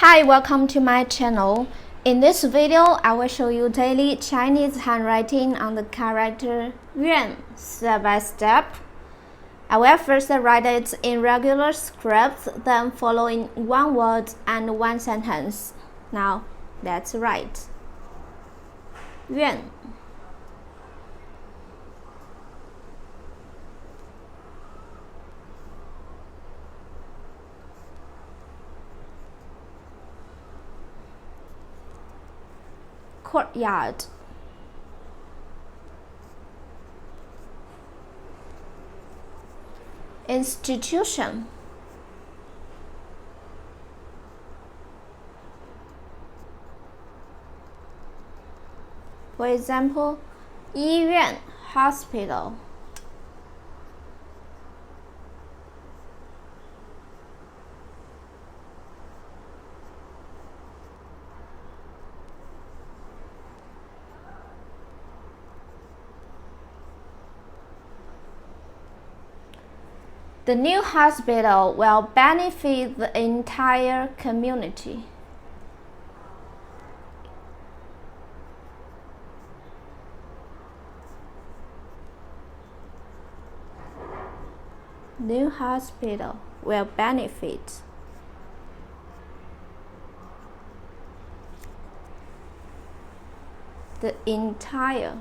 Hi, welcome to my channel. In this video, I will show you daily Chinese handwriting on the character yuàn step by step. I will first write it in regular script, then follow in one word and one sentence. Now, let's write. Yuàn. Courtyard. Institution. For example, 医院 hospital. The new hospital will benefit the entire community. New hospital will benefit the entire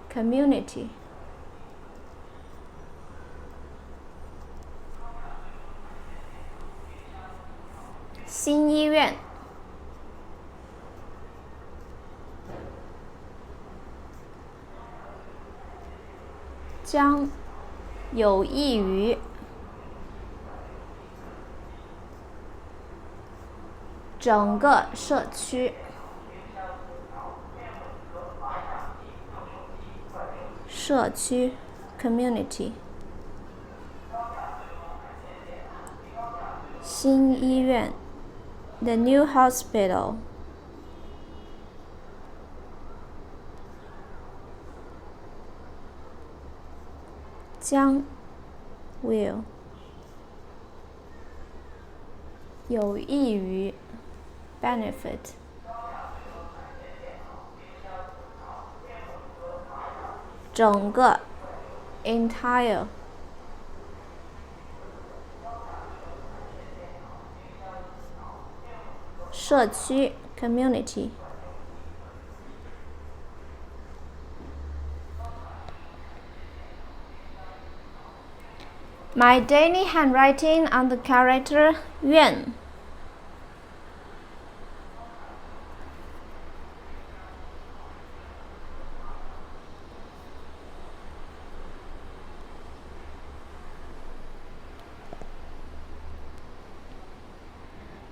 community. Xin医院将有益于整个社区。社区 community. 新医院 the new hospital. 将 will 有益于 benefit整个 entire 社区 community. My daily handwriting on the character yuàn.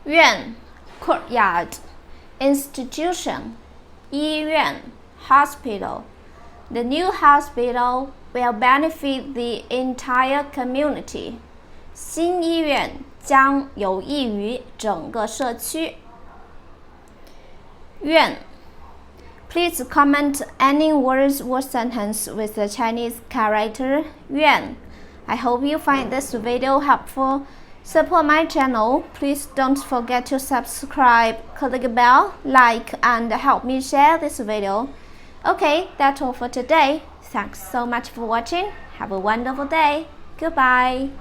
Yuàn, courtyard. Institution, 医院 hospital. The new hospital will benefit the entire community. 新医院将有益于整个社区。yuàn. Please comment any words or sentence with the Chinese character yuàn. I hope you find this video helpful. Support my channel. Please don't forget to subscribe, click the bell, like, and help me share this video. Okay, that's all for today. Thanks so much for watching. Have a wonderful day. Goodbye.